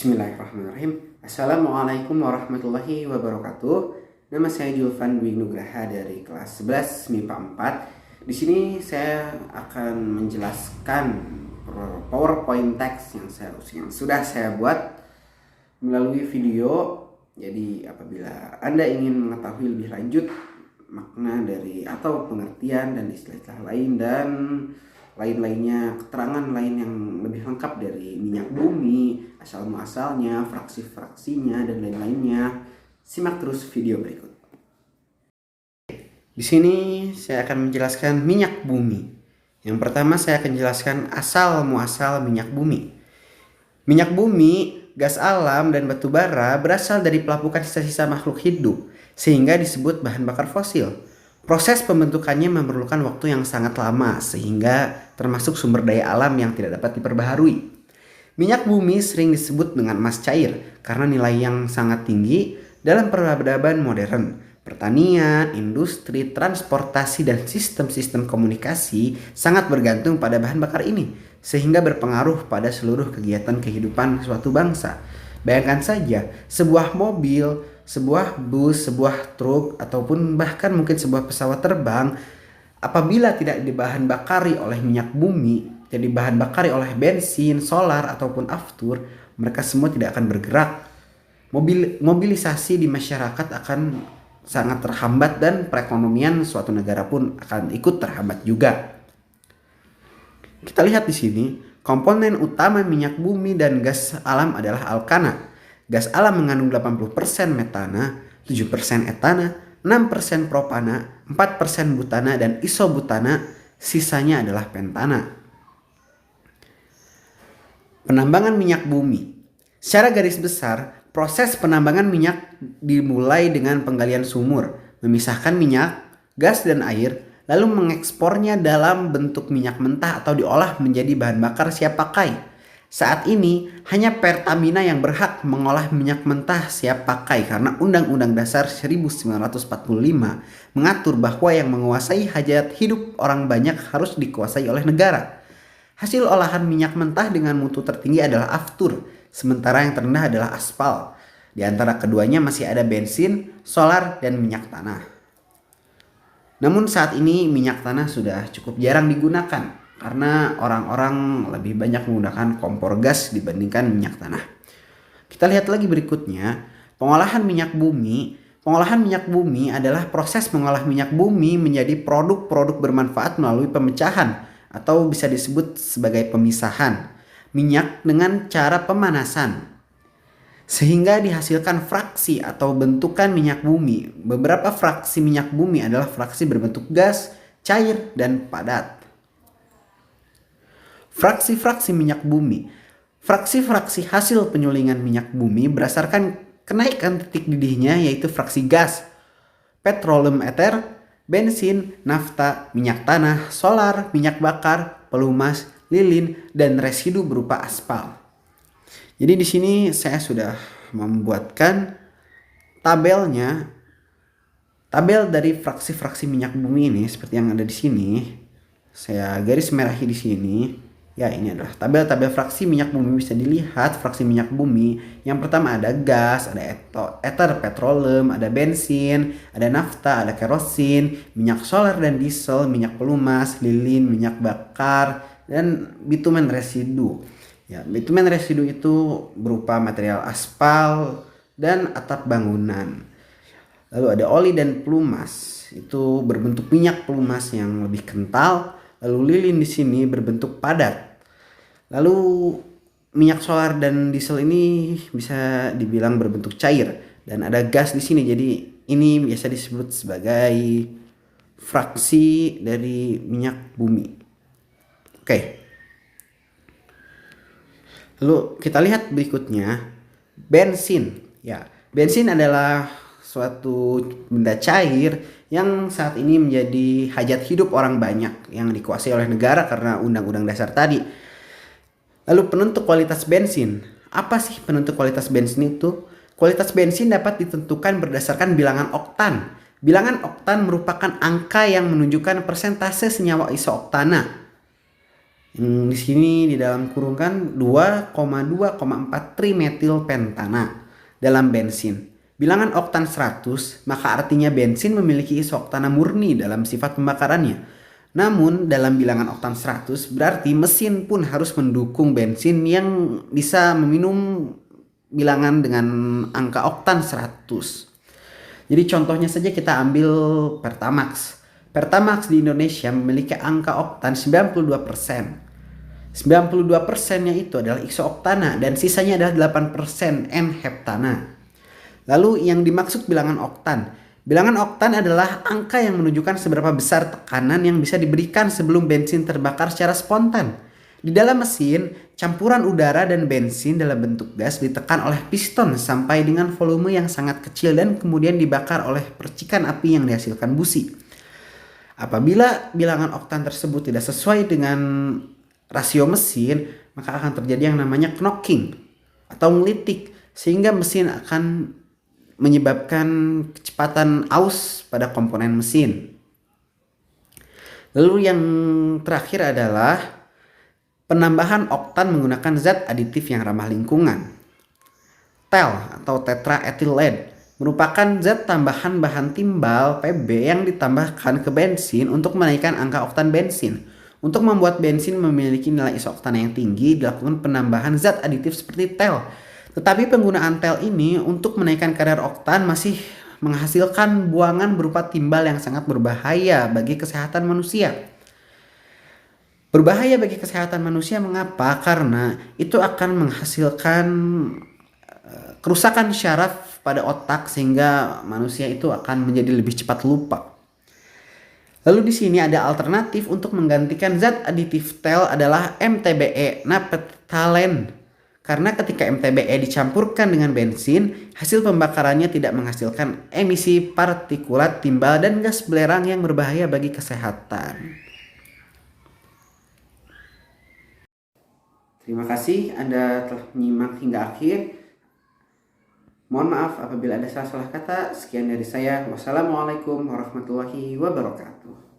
Bismillahirrahmanirrahim. Assalamualaikum warahmatullahi wabarakatuh. Nama saya Julvan Dwi Nugraha dari kelas 11 MIPA 4. Di sini saya akan menjelaskan PowerPoint text yang sudah saya buat melalui video. Jadi apabila Anda ingin mengetahui lebih lanjut makna dari atau pengertian dan istilah-istilah lain dan lain-lainnya, keterangan lain yang lebih lengkap dari minyak bumi, asal muasalnya, fraksi-fraksinya dan lain-lainnya, simak terus video berikut. Di sini saya akan menjelaskan minyak bumi. Yang pertama saya akan jelaskan asal muasal minyak bumi. Minyak bumi, gas alam dan batu bara berasal dari pelapukan sisa-sisa makhluk hidup sehingga disebut bahan bakar fosil. Proses pembentukannya memerlukan waktu yang sangat lama sehingga termasuk sumber daya alam yang tidak dapat diperbaharui. Minyak bumi sering disebut dengan emas cair karena nilai yang sangat tinggi dalam peradaban modern. Pertanian, industri, transportasi, dan sistem-sistem komunikasi sangat bergantung pada bahan bakar ini sehingga berpengaruh pada seluruh kegiatan kehidupan suatu bangsa. Bayangkan saja sebuah mobil, sebuah bus, sebuah truk, ataupun bahkan mungkin sebuah pesawat terbang apabila tidak dibahan bakari oleh minyak bumi, jadi bahan bakari oleh bensin, solar, ataupun aftur, mereka semua tidak akan bergerak. Mobilisasi di masyarakat akan sangat terhambat dan perekonomian suatu negara pun akan ikut terhambat juga. Kita lihat di sini, komponen utama minyak bumi dan gas alam adalah alkana. Gas alam mengandung 80% metana, 7% etana, 6% propana, 4% butana, dan isobutana, sisanya adalah pentana. Penambangan minyak bumi. Secara garis besar, proses penambangan minyak dimulai dengan penggalian sumur, memisahkan minyak, gas, dan air, lalu mengekspornya dalam bentuk minyak mentah atau diolah menjadi bahan bakar siap pakai. Saat ini hanya Pertamina yang berhak mengolah minyak mentah siap pakai karena Undang-Undang Dasar 1945 mengatur bahwa yang menguasai hajat hidup orang banyak harus dikuasai oleh negara. Hasil olahan minyak mentah dengan mutu tertinggi adalah aftur, sementara yang terendah adalah aspal. Di antara keduanya masih ada bensin, solar, dan minyak tanah. Namun saat ini minyak tanah sudah cukup jarang digunakan karena orang-orang lebih banyak menggunakan kompor gas dibandingkan minyak tanah. Kita lihat lagi berikutnya, pengolahan minyak bumi. Pengolahan minyak bumi adalah proses mengolah minyak bumi menjadi produk-produk bermanfaat melalui pemecahan atau bisa disebut sebagai pemisahan minyak dengan cara pemanasan, sehingga dihasilkan fraksi atau bentukan minyak bumi. Beberapa fraksi minyak bumi adalah fraksi berbentuk gas, cair, dan padat. Fraksi-fraksi minyak bumi. Fraksi-fraksi hasil penyulingan minyak bumi berdasarkan kenaikan titik didihnya yaitu fraksi gas, petroleum ether, bensin, nafta, minyak tanah, solar, minyak bakar, pelumas, lilin, dan residu berupa aspal. Jadi di sini saya sudah membuatkan tabelnya. Tabel dari fraksi-fraksi minyak bumi ini seperti yang ada di sini. Saya garis merahi di sini. Ya, ini adalah tabel-tabel fraksi minyak bumi. Bisa dilihat fraksi minyak bumi. Yang pertama ada gas, ada ether, petroleum, ada bensin, ada nafta, ada kerosin, minyak solar dan diesel, minyak pelumas, lilin, minyak bakar, dan bitumen residu. Ya, bitumen residu itu berupa material aspal dan atap bangunan. Lalu ada oli dan pelumas, itu berbentuk minyak pelumas yang lebih kental. Lalu lilin di sini berbentuk padat. Lalu minyak solar dan diesel ini bisa dibilang berbentuk cair dan ada gas di sini. Jadi ini biasa disebut sebagai fraksi dari minyak bumi. Oke. Lalu kita lihat berikutnya bensin. Ya, bensin adalah suatu benda cair yang saat ini menjadi hajat hidup orang banyak yang dikuasai oleh negara karena Undang-Undang Dasar tadi. Lalu penentu kualitas bensin. Apa sih penentu kualitas bensin itu? Kualitas bensin dapat ditentukan berdasarkan bilangan oktan. Bilangan oktan merupakan angka yang menunjukkan persentase senyawa isooktana. Di sini di dalam kurungan 2,2,4 trimetilpentana dalam bensin. Bilangan oktan 100, maka artinya bensin memiliki isoktana murni dalam sifat pembakarannya. Namun dalam bilangan oktan 100 berarti mesin pun harus mendukung bensin yang bisa meminum bilangan dengan angka oktan 100. Jadi contohnya saja kita ambil Pertamax. Pertamax di Indonesia memiliki angka oktan 92%. 92%-nya itu adalah isoktana dan sisanya adalah 8% N-heptana. Lalu yang dimaksud bilangan oktan. Bilangan oktan adalah angka yang menunjukkan seberapa besar tekanan yang bisa diberikan sebelum bensin terbakar secara spontan. Di dalam mesin, campuran udara dan bensin dalam bentuk gas ditekan oleh piston sampai dengan volume yang sangat kecil dan kemudian dibakar oleh percikan api yang dihasilkan busi. Apabila bilangan oktan tersebut tidak sesuai dengan rasio mesin, maka akan terjadi yang namanya knocking atau ngelitik, sehingga mesin akan menyebabkan kecepatan aus pada komponen mesin. Lalu yang terakhir adalah penambahan oktan menggunakan zat aditif yang ramah lingkungan. TEL atau tetraethyl lead merupakan zat tambahan bahan timbal PB yang ditambahkan ke bensin untuk menaikkan angka oktan bensin. Untuk membuat bensin memiliki nilai isoktana yang tinggi, dilakukan penambahan zat aditif seperti TEL. Tetapi penggunaan TEL ini untuk menaikkan kadar oktan masih menghasilkan buangan berupa timbal yang sangat berbahaya bagi kesehatan manusia. Berbahaya bagi kesehatan manusia mengapa? Karena itu akan menghasilkan kerusakan syaraf pada otak sehingga manusia itu akan menjadi lebih cepat lupa. Lalu di sini ada alternatif untuk menggantikan zat aditif TEL adalah MTBE, naphthalene. Karena ketika MTBE dicampurkan dengan bensin, hasil pembakarannya tidak menghasilkan emisi partikulat timbal dan gas belerang yang berbahaya bagi kesehatan. Terima kasih Anda telah menyimak hingga akhir. Mohon maaf apabila ada salah-salah kata. Sekian dari saya. Wassalamualaikum warahmatullahi wabarakatuh.